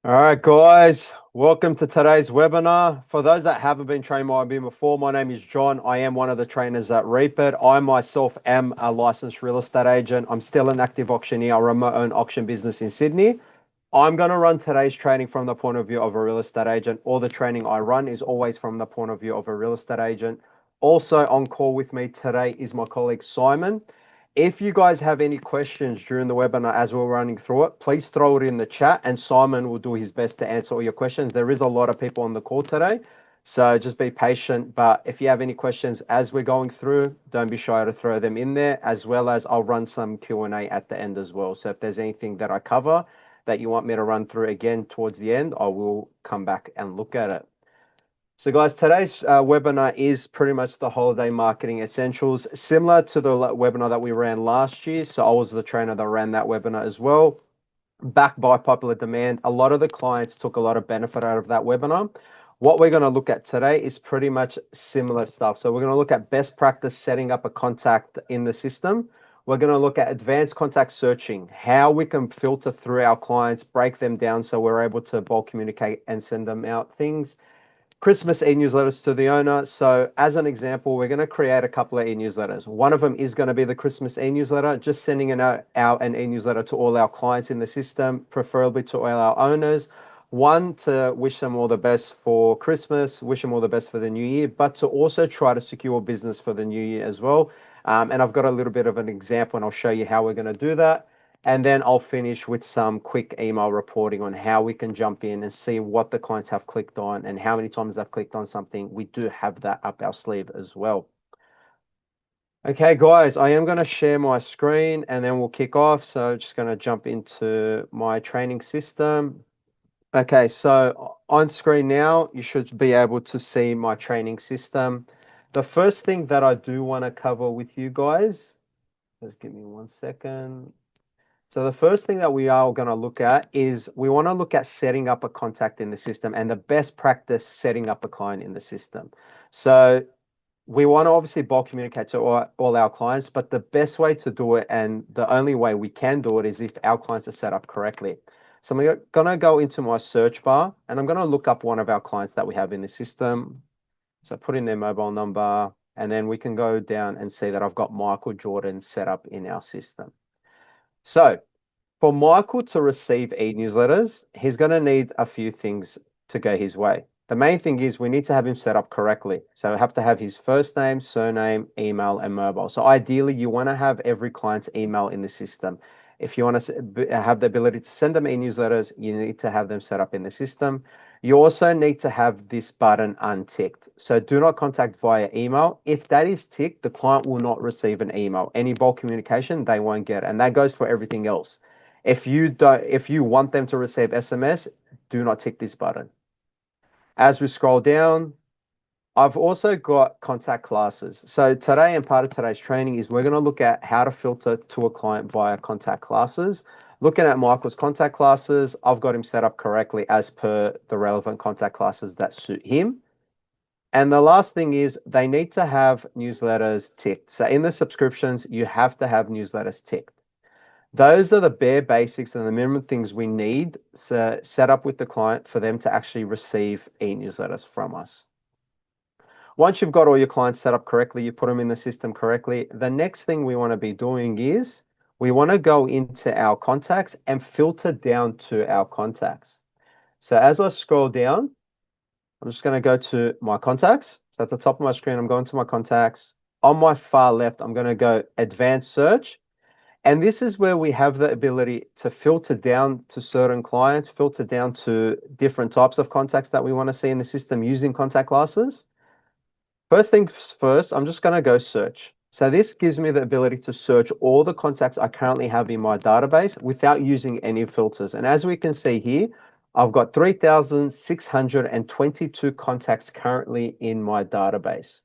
All right, guys, welcome to today's webinar. For those that haven't been trained by me before, my name is John. I am one of the trainers at Reapit. I myself am a licensed real estate agent. I'm still an active auctioneer. I run my own auction business in Sydney. I'm going to run today's training from the point of view of a real estate agent. All the training I run is always from the point of view of a real estate agent. Also on call with me today is my colleague Simon. If you guys have any questions during the webinar as we're running through it, please throw it in the chat and Simon will do his best to answer all your questions. There is a lot of people on the call today, so just be patient. But if you have any questions as we're going through, don't be shy to throw them in there, as well as I'll run some Q&A at the end as well. So if there's anything that I cover that you want me to run through again towards the end, I will come back and look at it. So guys, today's webinar is pretty much the holiday marketing essentials, similar to the webinar that we ran last year. So I was the trainer that ran that webinar as well, backed by popular demand. A lot of the clients took a lot of benefit out of that webinar. What we're going to look at today is pretty much similar stuff. So we're going to look at best practice setting up a contact in the system. We're going to look at advanced contact searching, how we can filter through our clients, break them down so we're able to bulk communicate and send them out things. Christmas e-newsletters to the owner. So as an example, we're going to create a couple of e-newsletters. One of them is going to be the Christmas e-newsletter, just sending out an e-newsletter to all our clients in the system, preferably to all our owners. One, to wish them all the best for Christmas, wish them all the best for the new year, but to also try to secure business for the new year as well. And I've got a little bit of an example and I'll show you how we're going to do that. And then I'll finish with some quick email reporting on how we can jump in and see what the clients have clicked on and how many times they've clicked on something. We do have that up our sleeve as well. Okay, guys, I am going to share my screen and then we'll kick off. So just going to jump into my training system. Okay, so on screen now, you should be able to see my training system. The first thing that I do want to cover with you guys, just give me 1 second. So the first thing that we are going to look at is we want to look at setting up a contact in the system and the best practice setting up a client in the system. So we want to obviously bulk communicate to all our clients, but the best way to do it and the only way we can do it is if our clients are set up correctly. So I'm going to go into my search bar and I'm going to look up one of our clients that we have in the system. So put in their mobile number and then we can go down and see that I've got Michael Jordan set up in our system. So for Michael to receive e-newsletters, he's going to need a few things to go his way. The main thing is we need to have him set up correctly. So we have to have his first name, surname, email, and mobile. So ideally, you want to have every client's email in the system. If you want to have the ability to send them e-newsletters, you need to have them set up in the system. You also need to have this button unticked. So do not contact via email. If that is ticked, the client will not receive an email. Any bulk communication, they won't get. And that goes for everything else. If you want them to receive SMS, do not tick this button. As we scroll down, I've also got contact classes. So today and part of today's training is we're going to look at how to filter to a client via contact classes. Looking at Michael's contact classes, I've got him set up correctly as per the relevant contact classes that suit him. And the last thing is they need to have newsletters ticked. So in the subscriptions, you have to have newsletters ticked. Those are the bare basics and the minimum things we need to set up with the client for them to actually receive e-newsletters from us. Once you've got all your clients set up correctly, you put them in the system correctly, the next thing we want to be doing is we want to go into our contacts and filter down to our contacts. So as I scroll down, I'm just going to go to my contacts. So at the top of my screen, I'm going to my contacts. On my far left, I'm going to go advanced search. And this is where we have the ability to filter down to certain clients, filter down to different types of contacts that we want to see in the system using contact classes. First things first, I'm just going to go search. So this gives me the ability to search all the contacts I currently have in my database without using any filters. And as we can see here, I've got 3,622 contacts currently in my database.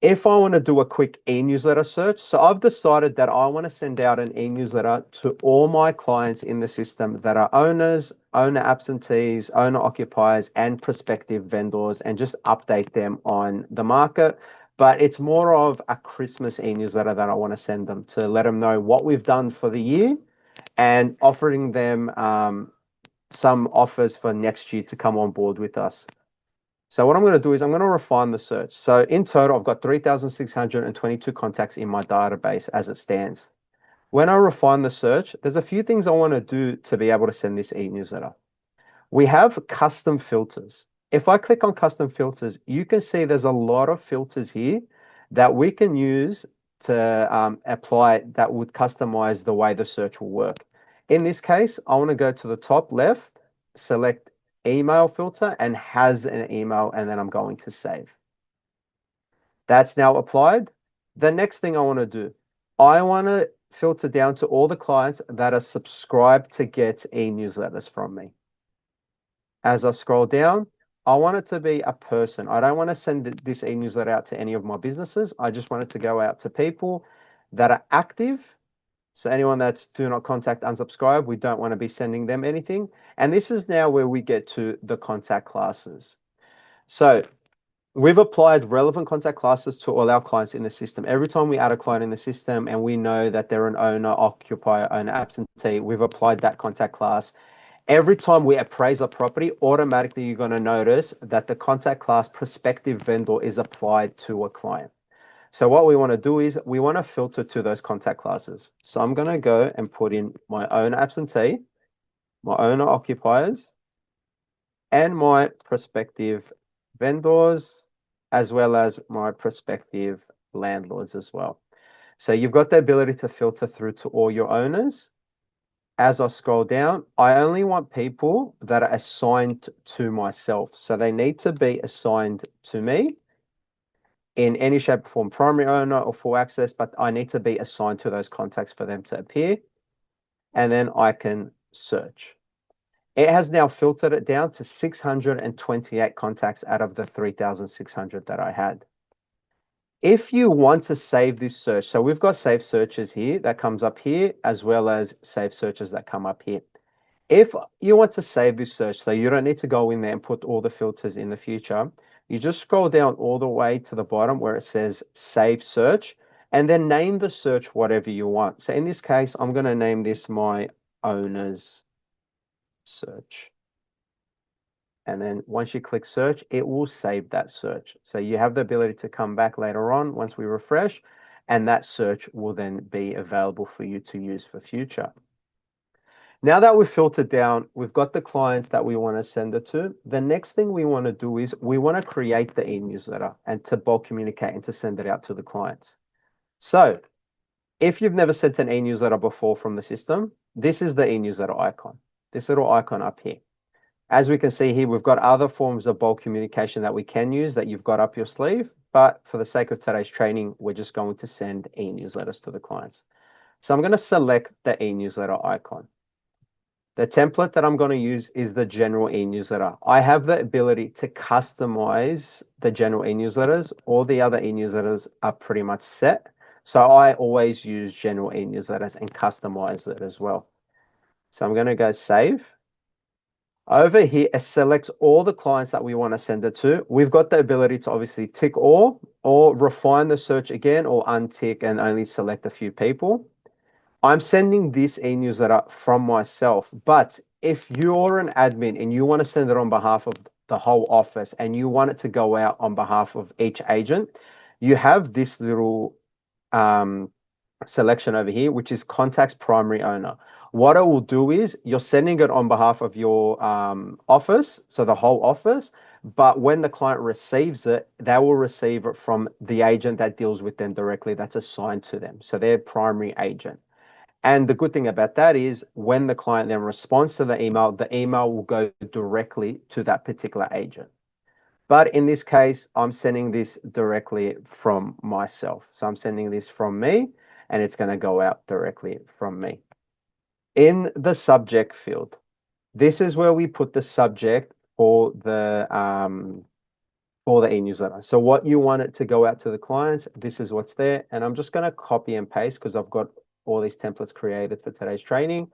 If I want to do a quick e-newsletter search, so I've decided that I want to send out an e-newsletter to all my clients in the system that are owners, owner absentees, owner occupiers, and prospective vendors, and just update them on the market. But it's more of a Christmas e-newsletter that I want to send them to let them know what we've done for the year and offering them some offers for next year to come on board with us. So what I'm going to do is I'm going to refine the search. So in total, I've got 3,622 contacts in my database as it stands. When I refine the search, there's a few things I want to do to be able to send this e-newsletter. We have custom filters. If I click on custom filters, you can see there's a lot of filters here that we can use to apply that would customize the way the search will work. In this case, I want to go to the top left, select email filter and has an email, and then I'm going to save. That's now applied. The next thing I want to do, I want to filter down to all the clients that are subscribed to get e-newsletters from me. As I scroll down, I want it to be a person. I don't want to send this e-newsletter out to any of my businesses. I just want it to go out to people that are active. So anyone that's do not contact, unsubscribe, we don't want to be sending them anything. And this is now where we get to the contact classes. So we've applied relevant contact classes to all our clients in the system. Every time we add a client in the system and we know that they're an owner, occupier, owner, absentee, we've applied that contact class. Every time we appraise a property, automatically you're going to notice that the contact class prospective vendor is applied to a client. So what we want to do is we want to filter to those contact classes. So I'm going to go and put in my owner absentee, my owner occupiers, and my prospective vendors, as well as my prospective landlords as well. So you've got the ability to filter through to all your owners. As I scroll down, I only want people that are assigned to myself. So they need to be assigned to me in any shape or form, primary owner or full access, but I need to be assigned to those contacts for them to appear. And then I can search. It has now filtered it down to 628 contacts out of the 3,600 that I had. If you want to save this search, so we've got save searches here that comes up here, as well as save searches that come up here. If you want to save this search, so you don't need to go in there and put all the filters in the future, you just scroll down all the way to the bottom where it says save search, and then name the search whatever you want. So in this case, I'm going to name this my owner's search. And then once you click search, it will save that search. So you have the ability to come back later on once we refresh, and that search will then be available for you to use for future. Now that we've filtered down, we've got the clients that we want to send it to. The next thing we want to do is we want to create the e-newsletter and to bulk communicate and to send it out to the clients. So if you've never sent an e-newsletter before from the system, this is the e-newsletter icon, this little icon up here. As we can see here, we've got other forms of bulk communication that we can use that you've got up your sleeve. But for the sake of today's training, we're just going to send e-newsletters to the clients. So I'm going to select the e-newsletter icon. The template that I'm going to use is the general e-newsletter. I have the ability to customize the general e-newsletters. All the other e-newsletters are pretty much set. So I always use general e-newsletters and customize it as well. So I'm going to go save. Over here, it selects all the clients that we want to send it to. We've got the ability to obviously tick all, or refine the search again, or untick and only select a few people. I'm sending this e-newsletter from myself, but if you're an admin and you want to send it on behalf of the whole office and you want it to go out on behalf of each agent, you have this little selection over here, which is contacts primary owner. What it will do is you're sending it on behalf of your office, so the whole office, but when the client receives it, they will receive it from the agent that deals with them directly, that's assigned to them. So they're primary agent. And the good thing about that is when the client then responds to the email will go directly to that particular agent. But in this case, I'm sending this directly from myself. So I'm sending this from me, and it's going to go out directly from me. In the subject field, this is where we put the subject for the e-newsletter. So what you want it to go out to the clients, this is what's there. And I'm just going to copy and paste because I've got all these templates created for today's training.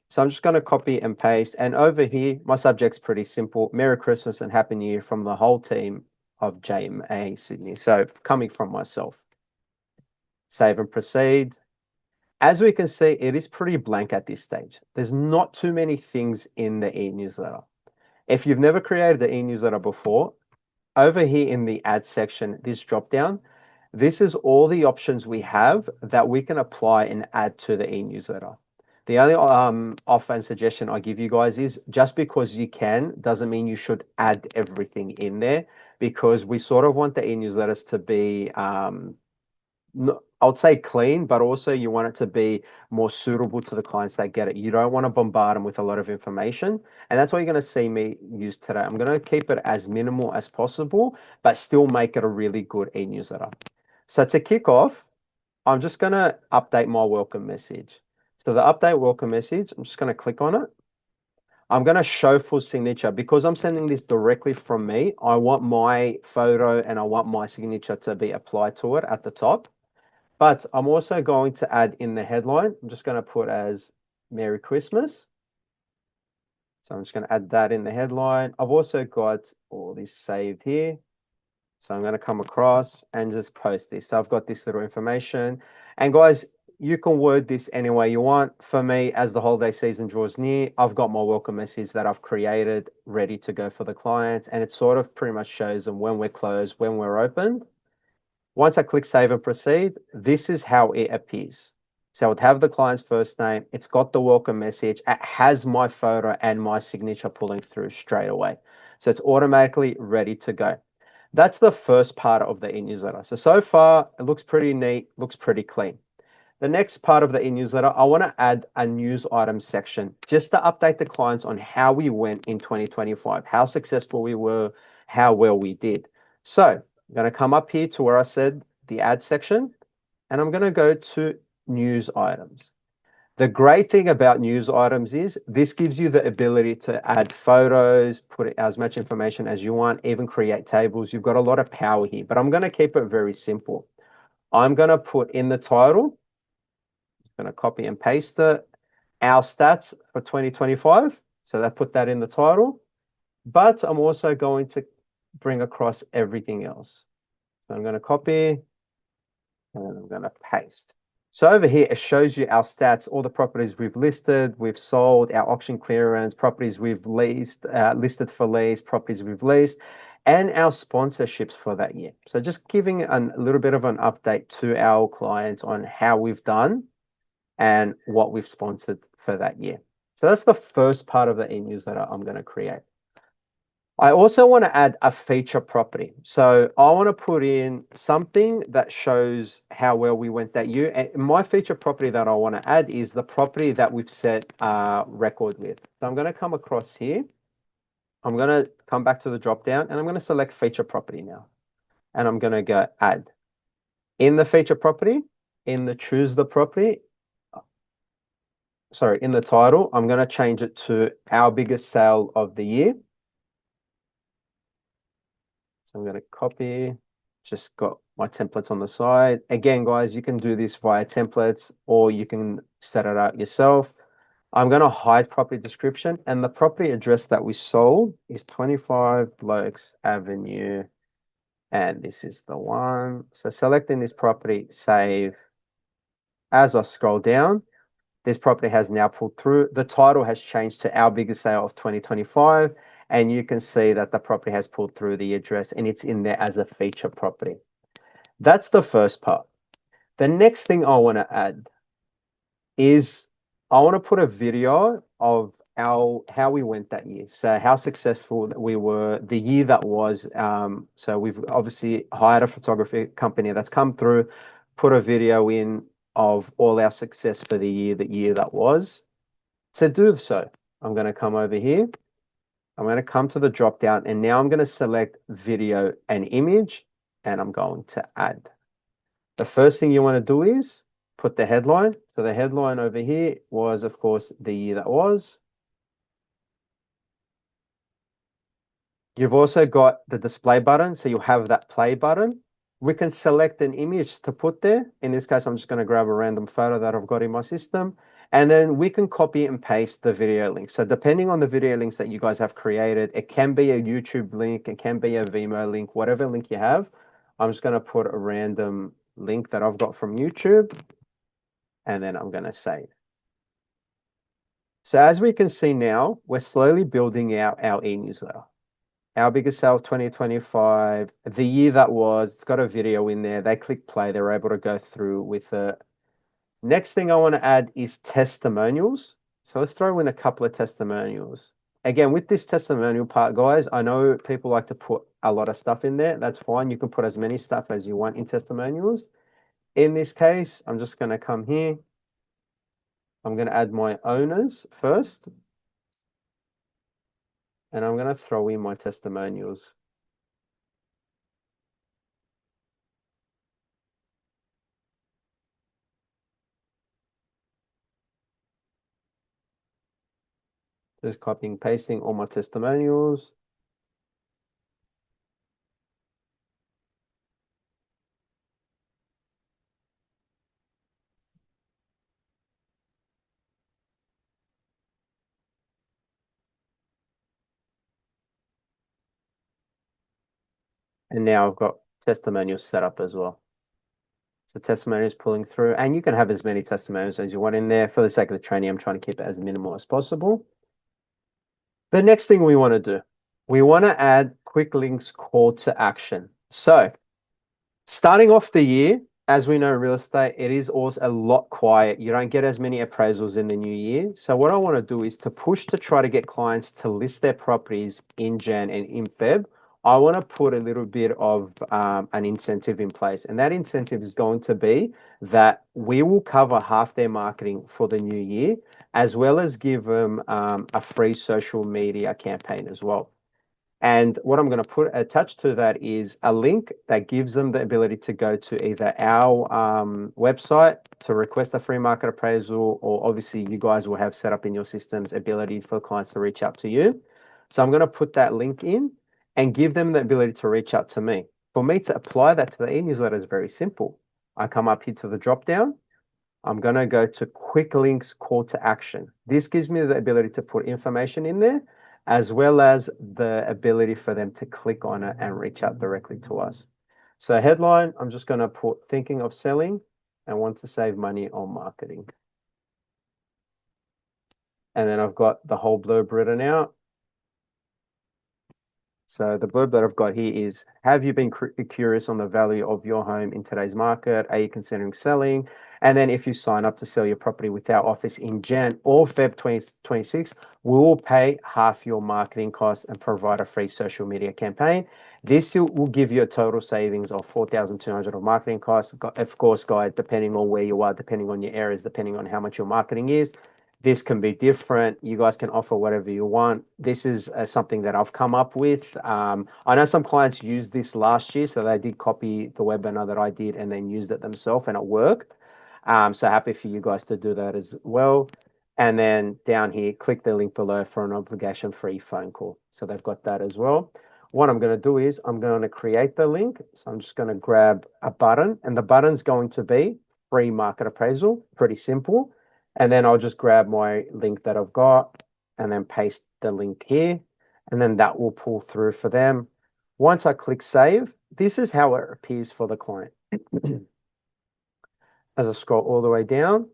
So I'm just going to copy and paste. And over here, my subject's pretty simple. Merry Christmas and Happy New Year from the whole team of JMA Sydney. So coming from myself. Save and proceed. As we can see, it is pretty blank at this stage. There's not too many things in the e-newsletter. If you've never created the e-newsletter before, over here in the ad section, this drop down, this is all the options we have that we can apply and add to the e-newsletter. The only offer and suggestion I give you guys is just because you can doesn't mean you should add everything in there, because we sort of want the e-newsletters to be I would say clean, but also you want it to be more suitable to the clients that get it. You don't want to bombard them with a lot of information. And that's what you're going to see me use today. I'm going to keep it as minimal as possible, but still make it a really good e-newsletter. So to kick off, I'm just going to update my welcome message. So the update welcome message, I'm just going to click on it. I'm going to show full signature because I'm sending this directly from me. I want my photo and I want my signature to be applied to it at the top. But I'm also going to add in the headline, I'm just going to put as Merry Christmas. So I'm just going to add that in the headline. I've also got all this saved here. So I'm going to come across and just post this. So I've got this little information. And guys, you can word this any way you want. For me, as the holiday season draws near, I've got my welcome message that I've created ready to go for the clients. And it sort of pretty much shows them when we're closed, when we're open. Once I click save and proceed, this is how it appears. So I would have the client's first name. It's got the welcome message. It has my photo and my signature pulling through straight away. So it's automatically ready to go. That's the first part of the e-newsletter. So far, it looks pretty neat, looks pretty clean. The next part of the e-newsletter, I want to add a news item section just to update the clients on how we went in 2025, how successful we were, how well we did. So I'm going to come up here to where I said the ad section, and I'm going to go to news items. The great thing about news items is this gives you the ability to add photos, put as much information as you want, even create tables. You've got a lot of power here, but I'm going to keep it very simple. I'm going to put in the title, I'm going to copy and paste it, our stats for 2025. So that put that in the title, but I'm also going to bring across everything else. So I'm going to copy and I'm going to paste. So over here, it shows you our stats, all the properties we've listed, we've sold, our auction clearance, properties we've leased, listed for lease, properties we've leased, and our sponsorships for that year. So just giving a little bit of an update to our clients on how we've done and what we've sponsored for that year. So that's the first part of the e-newsletter I'm going to create. I also want to add a feature property. So I want to put in something that shows how well we went that year. And my feature property that I want to add is the property that we've set a record with. So I'm going to come across here. I'm going to come back to the drop down and I'm going to select feature property now. And I'm going to go add. In the feature property, in the choose the property, sorry, in the title, I'm going to change it to our biggest sale of the year. So I'm going to copy, just got my templates on the side. Again, guys, you can do this via templates or you can set it out yourself. I'm going to hide property description, and the property address that we sold is 25 Blokes Avenue. And this is the one. So selecting this property, save. As I scroll down, this property has now pulled through. The title has changed to our biggest sale of 2025. And you can see that the property has pulled through the address and it's in there as a feature property. That's the first part. The next thing I want to add is I want to put a video of how we went that year. So how successful we were, the year that was. So we've obviously hired a photography company that's come through, put a video in of all our success for the year that was. To do so, I'm going to come over here. I'm going to come to the drop down and now I'm going to select video and image and I'm going to add. The first thing you want to do is put the headline. So the headline over here was, of course, the year that was. You've also got the display button. So you'll have that play button. We can select an image to put there. In this case, I'm just going to grab a random photo that I've got in my system. And then we can copy and paste the video link. So depending on the video links that you guys have created, it can be a YouTube link, it can be a Vimeo link, whatever link you have. I'm just going to put a random link that I've got from YouTube. and then I'm going to save. So as we can see now, we're slowly building out our e-newsletter. Our biggest sale of 2025, the year that was, it's got a video in there. They click play, they're able to go through with it. Next thing I want to add is testimonials. So let's throw in a couple of testimonials. Again, with this testimonial part, guys, I know people like to put a lot of stuff in there. That's fine. You can put as many stuff as you want in testimonials. In this case, I'm just going to come here. I'm going to add my owners first. And I'm going to throw in my testimonials. Just copying, pasting all my testimonials. And now I've got testimonials set up as well. So testimonials pulling through, and you can have as many testimonials as you want in there. For the sake of the training, I'm trying to keep it as minimal as possible. The next thing we want to do, we want to add quick links call to action. So starting off the year, as we know, real estate, it is also a lot quiet. You don't get as many appraisals in the new year. So what I want to do is to push to try to get clients to list their properties in Jan and in Feb. I want to put a little bit of an incentive in place. And that incentive is going to be that we will cover half their marketing for the new year, as well as give them a free social media campaign as well. And what I'm going to put attached to that is a link that gives them the ability to go to either our website to request a free market appraisal, or obviously you guys will have set up in your systems ability for clients to reach out to you. So I'm going to put that link in and give them the ability to reach out to me. For me to apply that to the e-newsletter is very simple. I come up here to the drop down. I'm going to go to quick links call to action. This gives me the ability to put information in there, as well as the ability for them to click on it and reach out directly to us. So headline, I'm just going to put thinking of selling and want to save money on marketing. And then I've got the whole blurb written out. So the blurb that I've got here is, have you been curious on the value of your home in today's market? Are you considering selling? And then if you sign up to sell your property with our office in Jan or Feb 2026, we will pay half your marketing costs and provide a free social media campaign. This will give you a total savings of 4,200 of marketing costs. Of course, guys, depending on where you are, depending on your areas, depending on how much your marketing is, this can be different. You guys can offer whatever you want. This is something that I've come up with. I know some clients used this last year, so they did copy the webinar that I did and then used it themselves, and it worked. So happy for you guys to do that as well. And then down here, click the link below for an obligation-free phone call. So they've got that as well. What I'm going to do is I'm going to create the link. So I'm just going to grab a button, and the button's going to be free market appraisal. Pretty simple. And then I'll just grab my link that I've got and then paste the link here. And then that will pull through for them. Once I click save, this is how it appears for the client. As I scroll all the way down,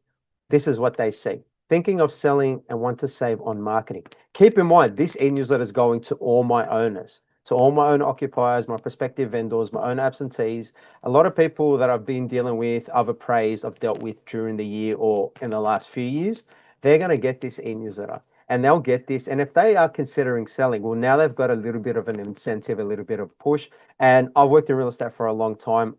this is what they see. Thinking of selling and want to save on marketing. Keep in mind, this e-newsletter is going to all my owners, to all my own occupiers, my prospective vendors, my own absentees. A lot of people that I've been dealing with, I've appraised, I've dealt with during the year or in the last few years, they're going to get this e-newsletter and they'll get this. And if they are considering selling, well, now they've got a little bit of an incentive, a little bit of push. And I've worked in real estate for a long time.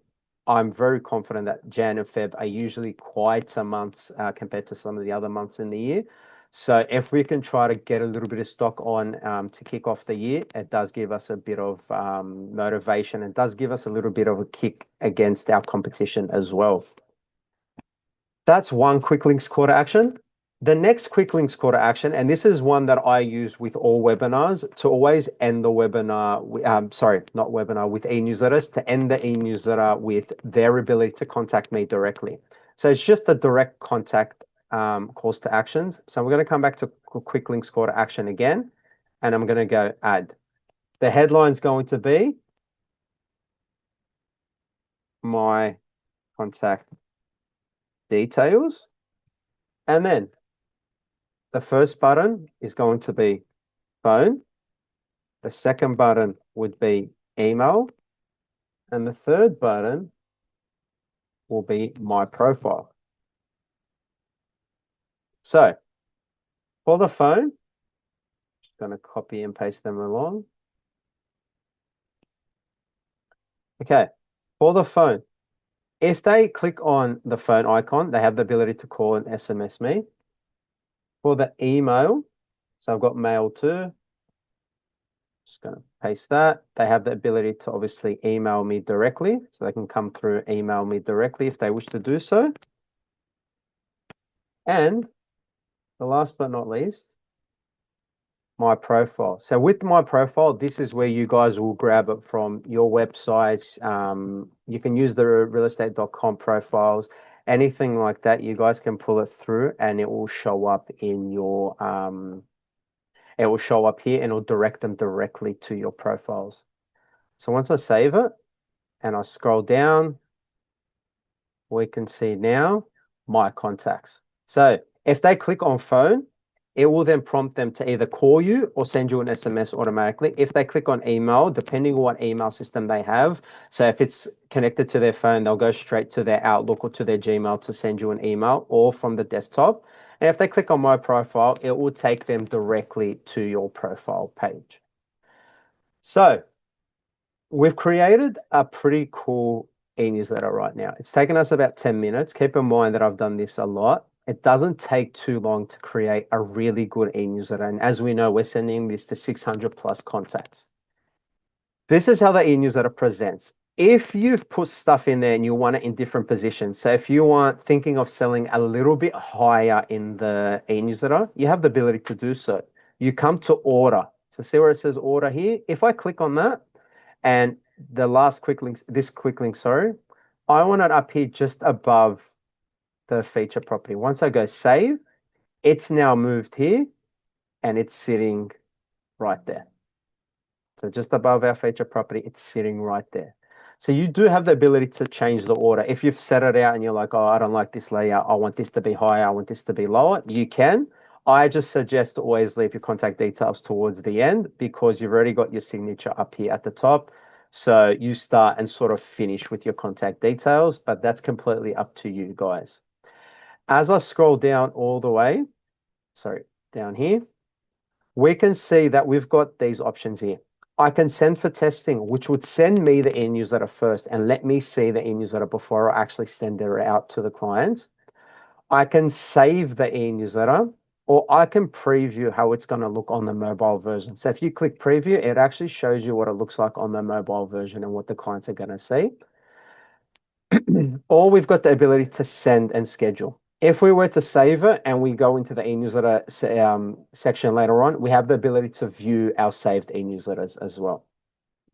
I'm very confident that Jan and Feb are usually quieter months compared to some of the other months in the year. So if we can try to get a little bit of stock on to kick off the year, it does give us a bit of motivation. It does give us a little bit of a kick against our competition as well. That's one quick links call to action. The next quick links call to action, and this is one that I use with all webinars to always end the webinar, with e-newsletters, to end the e-newsletter with their ability to contact me directly. So it's just the direct contact calls to actions. So we're going to come back to quick links call to action again, and I'm going to go add. The headline is going to be my contact details. And then the first button is going to be phone. The second button would be email. And the third button will be my profile. So for the phone, just going to copy and paste them along. Okay, for the phone, if they click on the phone icon, they have the ability to call and SMS me. For the email, so I've got mail too. Just going to paste that. They have the ability to obviously email me directly. So they can come through, email me directly if they wish to do so. And the last but not least, my profile. So with my profile, this is where you guys will grab it from your websites. You can use the realestate.com profiles, anything like that. You guys can pull it through and it will show up in your, it will show up here and it'll direct them directly to your profiles. So once I save it and I scroll down, we can see now my contacts. So if they click on phone, it will then prompt them to either call you or send you an SMS automatically. If they click on email, depending on what email system they have, so if it's connected to their phone, they'll go straight to their Outlook or to their Gmail to send you an email or from the desktop. And if they click on my profile, it will take them directly to your profile page. So we've created a pretty cool e-newsletter right now. It's taken us about 10 minutes. Keep in mind that I've done this a lot. It doesn't take too long to create a really good e-newsletter. And as we know, we're sending this to 600 plus contacts. This is how the e-newsletter presents. If you've put stuff in there and you want it in different positions, so if you want thinking of selling a little bit higher in the e-newsletter, you have the ability to do so. You come to order. So see where it says order here? If I click on that, and the last quick link, this quick link, sorry, I want it up here just above the feature property. Once I go save, it's now moved here and it's sitting right there. So just above our feature property, it's sitting right there. So you do have the ability to change the order. If you've set it out and you're like, oh, I don't like this layout, I want this to be higher, I want this to be lower, you can. I just suggest to always leave your contact details towards the end because you've already got your signature up here at the top. So you start and sort of finish with your contact details, but that's completely up to you guys. As I scroll down all the way, sorry, down here, we can see that we've got these options here. I can send for testing, which would send me the e-newsletter first and let me see the e-newsletter before I actually send it out to the clients. I can save the e-newsletter or I can preview how it's going to look on the mobile version. So if you click preview, it actually shows you what it looks like on the mobile version and what the clients are going to see. Or we've got the ability to send and schedule. If we were to save it and we go into the e-newsletter section later on, we have the ability to view our saved e-newsletters as well.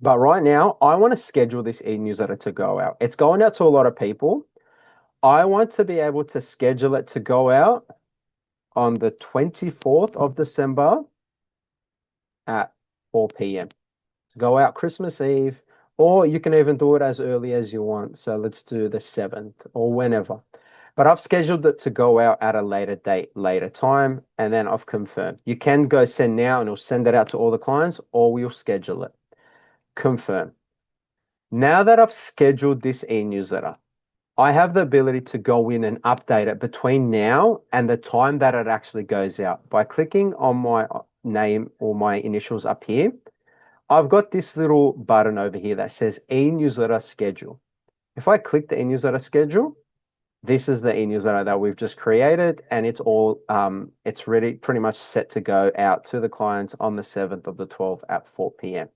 But right now, I want to schedule this e-newsletter to go out. It's going out to a lot of people. I want to be able to schedule it to go out on the 24th of December at 4 p.m. To go out Christmas Eve, or you can even do it as early as you want. So let's do the 7th or whenever. But I've scheduled it to go out at a later date, later time, and then I've confirmed. You can go send now and it'll send it out to all the clients, or we'll schedule it. Confirm. Now that I've scheduled this e-newsletter, I have the ability to go in and update it between now and the time that it actually goes out. By clicking on my name or my initials up here, I've got this little button over here that says e-newsletter schedule. If I click the e-newsletter schedule, this is the e-newsletter that we've just created, and it's all it's ready, pretty much set to go out to the clients on the 7th of the 12th at 4 p.m.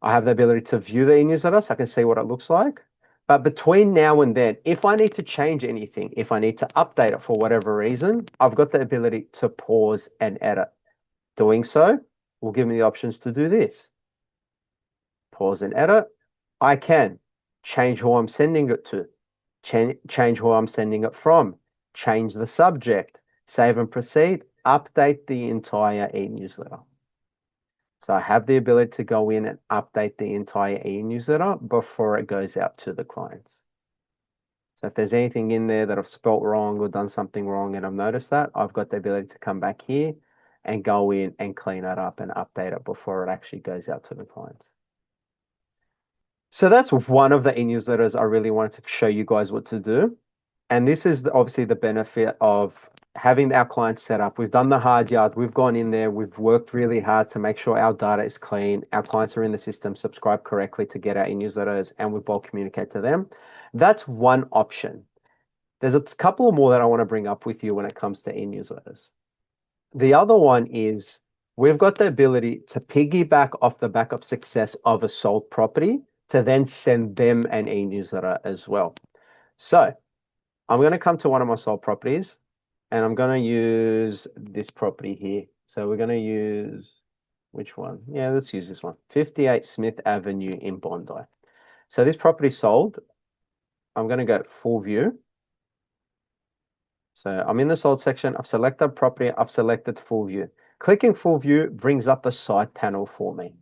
I have the ability to view the e-newsletter so I can see what it looks like. But between now and then, if I need to change anything, if I need to update it for whatever reason, I've got the ability to pause and edit. Doing so will give me the options to do this. Pause and edit. I can change who I'm sending it to, change who I'm sending it from, change the subject, save and proceed, update the entire e-newsletter. So I have the ability to go in and update the entire e-newsletter before it goes out to the clients. So if there's anything in there that I've spelt wrong or done something wrong and I've noticed that, I've got the ability to come back here and go in and clean it up and update it before it actually goes out to the clients. So that's one of the e-newsletters I really wanted to show you guys what to do. And this is obviously the benefit of having our clients set up. We've done the hard yards. We've gone in there. We've worked really hard to make sure our data is clean. Our clients are in the system, subscribe correctly to get our e-newsletters, and we bulk communicate to them. That's one option. There's a couple more that I want to bring up with you when it comes to e-newsletters. The other one is we've got the ability to piggyback off the back of success of a sold property to then send them an e-newsletter as well. So I'm going to come to one of my sold properties and I'm going to use this property here. So we're going to use, which one? Yeah, let's use this one. 58 Smith Avenue in Bondi. So this property sold. I'm going to go full view. So I'm in the sold section. I've selected property. I've selected full view. Clicking full view brings up the side panel for me.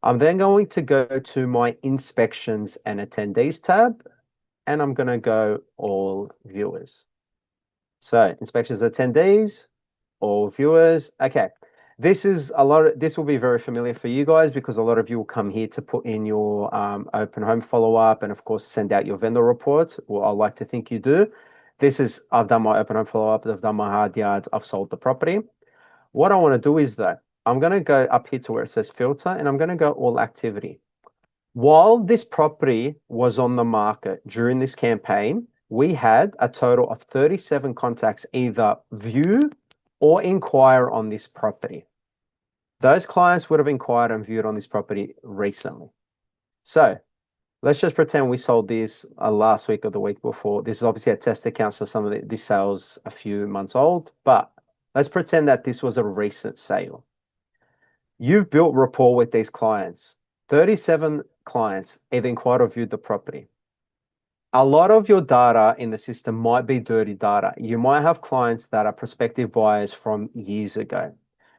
I'm then going to go to my inspections and attendees tab, and I'm going to go all viewers. So inspections, attendees, all viewers. Okay. This will be very familiar for you guys because a lot of you will come here to put in your open home follow-up and of course send out your vendor reports. Well, I like to think you do. I've done my open home follow-up, I've done my hard yards, I've sold the property. What I want to do is that I'm going to go up here to where it says filter and I'm going to go all activity. While this property was on the market during this campaign, we had a total of 37 contacts either view or inquire on this property. Those clients would have inquired and viewed on this property recently. So let's just pretend we sold this last week or the week before. This is obviously a test account, so some of this sales a few months old, but let's pretend that this was a recent sale. You've built rapport with these clients. 37 clients either inquired or viewed the property. A lot of your data in the system might be dirty data. You might have clients that are prospective buyers from years ago.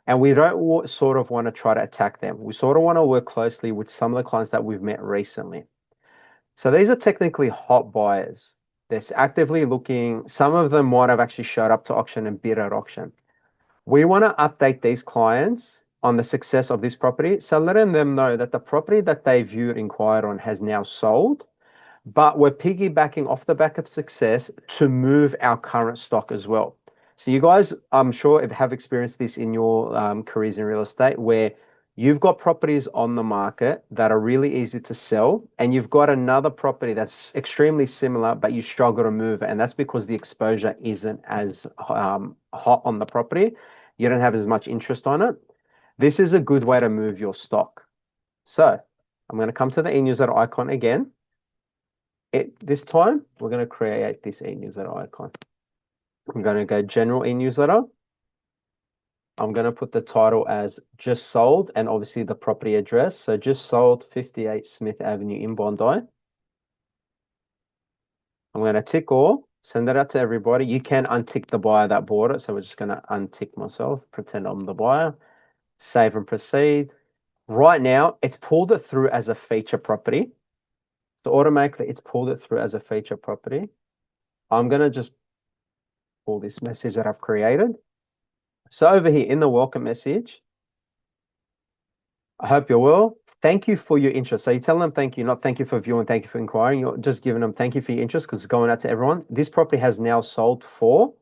And we don't sort of want to try to attack them. We sort of want to work closely with some of the clients that we've met recently. So these are technically hot buyers. They're actively looking. Some of them might have actually showed up to auction and bid at auction. We want to update these clients on the success of this property. So letting them know that the property that they viewed, inquired on has now sold, but we're piggybacking off the back of success to move our current stock as well. So you guys, I'm sure, have experienced this in your careers in real estate where you've got properties on the market that are really easy to sell and you've got another property that's extremely similar, but you struggle to move. And that's because the exposure isn't as hot on the property. You don't have as much interest on it. This is a good way to move your stock. So I'm going to come to the e-newsletter icon again. This time, we're going to create this e-newsletter icon. I'm going to go general e-newsletter. I'm going to put the title as just sold and obviously the property address. So just sold 58 Smith Avenue in Bondi. I'm going to tick all, send it out to everybody. You can untick the buyer that bought it. So we're just going to untick myself, pretend I'm the buyer, save and proceed. Right now, it's pulled it through as a feature property. So automatically, it's pulled it through as a feature property. I'm going to just pull this message that I've created. So over here in the welcome message, I hope you're well. Thank you for your interest. So you tell them thank you, not thank you for viewing, thank you for inquiring. You're just giving them thank you for your interest because it's going out to everyone. This property has now sold for.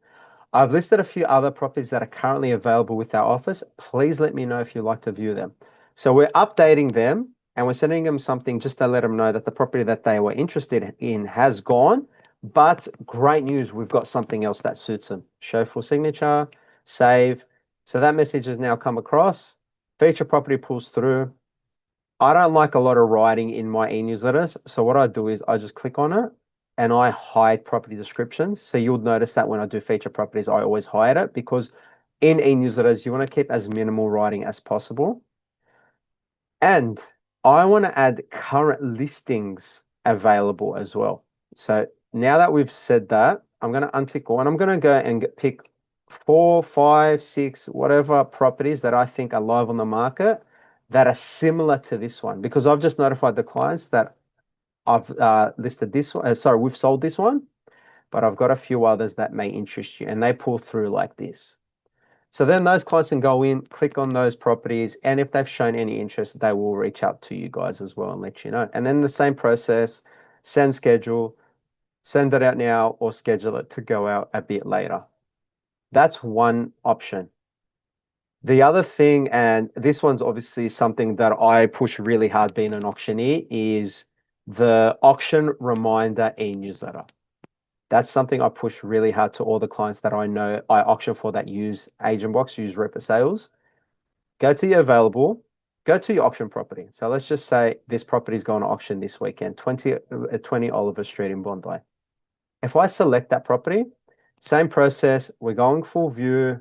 I've listed a few other properties that are currently available with our office. Please let me know if you'd like to view them. So we're updating them and we're sending them something just to let them know that the property that they were interested in has gone. But great news, we've got something else that suits them. Show full signature, save. So that message has now come across. Feature property pulls through. I don't like a lot of writing in my e-newsletters. So what I do is I just click on it and I hide property descriptions. So you'll notice that when I do feature properties, I always hide it because in e-newsletters, you want to keep as minimal writing as possible. And I want to add current listings available as well. So now that we've said that, I'm going to untick all and I'm going to go and pick 4, 5, 6, whatever properties that I think are live on the market that are similar to this one, because I've just notified the clients that I've listed this one. Sorry, we've sold this one. but I've got a few others that may interest you, and they pull through like this. So then those clients can go in, click on those properties, and if they've shown any interest, they will reach out to you guys as well and let you know. And then the same process, send schedule, send it out now, or schedule it to go out a bit later. That's one option. The other thing, and this one's obviously something that I push really hard being an auctioneer, is the auction reminder e-newsletter. That's something I push really hard to all the clients that I know I auction for that use AgentBox, use Reaper Sales. Go to your available, go to your auction property. So let's just say this property is going to auction this weekend, 20 Oliver Street in Bondi. If I select that property, same process, we're going full view,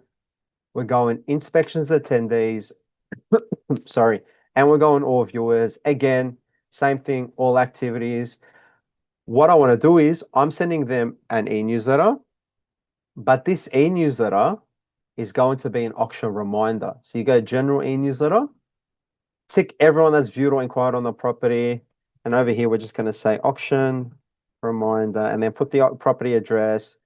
we're going inspections attendees, sorry, and we're going all viewers. Again, same thing, all activities. What I want to do is I'm sending them an e-newsletter, but this e-newsletter is going to be an auction reminder. So you go general e-newsletter, tick everyone that's viewed or inquired on the property. And over here, we're just going to say auction reminder and then put the property address.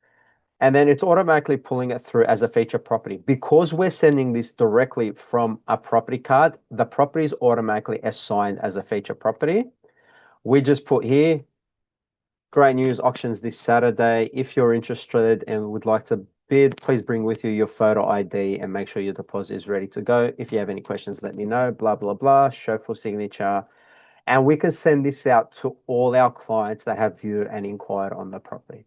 And then it's automatically pulling it through as a feature property. Because we're sending this directly from a property card, the property is automatically assigned as a feature property. We just put here, great news, auctions this Saturday. If you're interested and would like to bid, please bring with you your photo ID and make sure your deposit is ready to go. If you have any questions, let me know, blah, blah, blah, show for signature. And we can send this out to all our clients that have viewed and inquired on the property.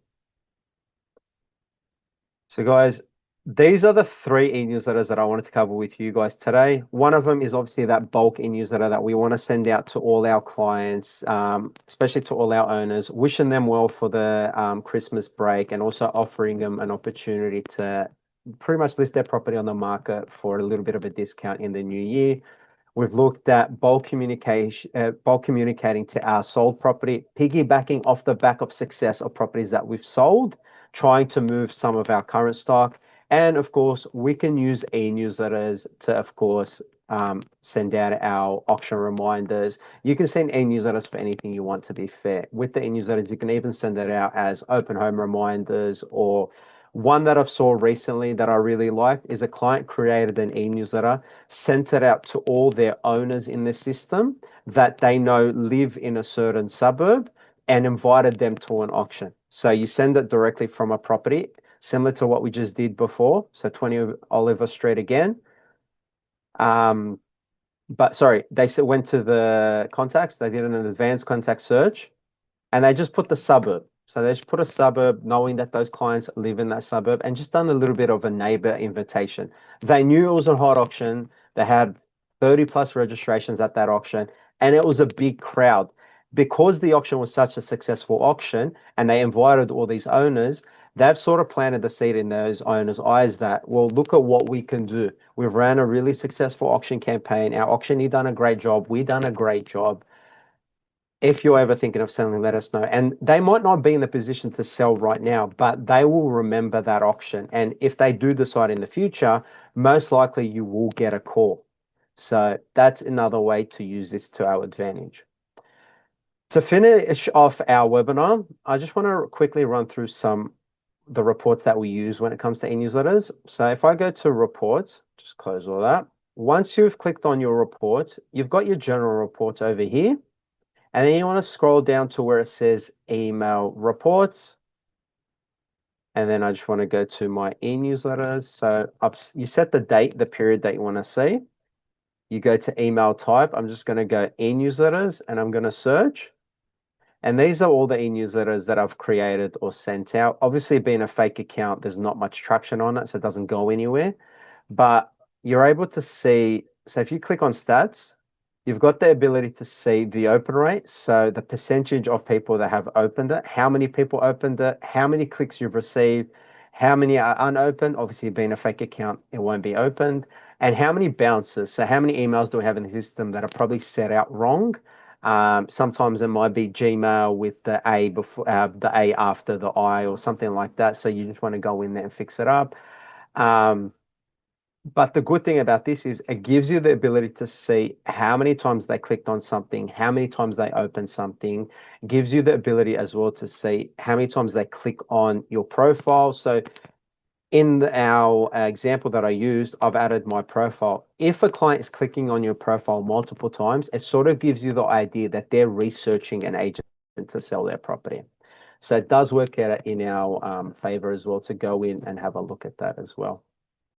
So guys, these are the three e-newsletters that I wanted to cover with you guys today. One of them is obviously that bulk e-newsletter that we want to send out to all our clients, especially to all our owners, wishing them well for the Christmas break and also offering them an opportunity to pretty much list their property on the market for a little bit of a discount in the new year. We've looked at bulk communicating to our sold property, piggybacking off the back of success of properties that we've sold, trying to move some of our current stock. And of course, we can use e-newsletters to, of course, send out our auction reminders. You can send e-newsletters for anything you want, to be fair. With the e-newsletters, you can even send it out as open home reminders. Or one that I've saw recently that I really liked is a client created an e-newsletter, sent it out to all their owners in the system that they know live in a certain suburb and invited them to an auction. So you send it directly from a property, similar to what we just did before. So 20 Oliver Street again. But sorry, they went to the contacts, they did an advanced contact search, and they just put the suburb. So they just put a suburb, knowing that those clients live in that suburb, and just done a little bit of a neighbor invitation. They knew it was a hot auction. They had 30 plus registrations at that auction, and it was a big crowd. Because the auction was such a successful auction and they invited all these owners, they've sort of planted the seed in those owners' eyes that, well, look at what we can do. We've ran a really successful auction campaign. Our auctioneer done a great job. We done a great job. If you're ever thinking of selling, let us know. And they might not be in the position to sell right now, but they will remember that auction. And if they do decide in the future, most likely you will get a call. So that's another way to use this to our advantage. To finish off our webinar, I just want to quickly run through the reports that we use when it comes to e-newsletters. So if I go to reports, just close all that. Once you've clicked on your reports, you've got your general reports over here. And then you want to scroll down to where it says email reports. And then I just want to go to my e-newsletters. So you set the date, the period that you want to see. You go to email type. I'm just going to go e-newsletters and I'm going to search. And these are all the e-newsletters that I've created or sent out. Obviously, being a fake account, there's not much traction on it, so it doesn't go anywhere. But you're able to see, so if you click on stats, you've got the ability to see the open rate. So the percentage of people that have opened it, how many people opened it, how many clicks you've received, how many are unopened. Obviously, being a fake account, it won't be opened. And how many bounces. So how many emails do we have in the system that are probably set out wrong? Sometimes it might be Gmail with the A before the A after the I or something like that. So you just want to go in there and fix it up. But the good thing about this is it gives you the ability to see how many times they clicked on something, how many times they opened something, gives you the ability as well to see how many times they click on your profile. So in our example that I used, I've added my profile. If a client is clicking on your profile multiple times, it sort of gives you the idea that they're researching an agent to sell their property. So it does work out in our favor as well to go in and have a look at that as well.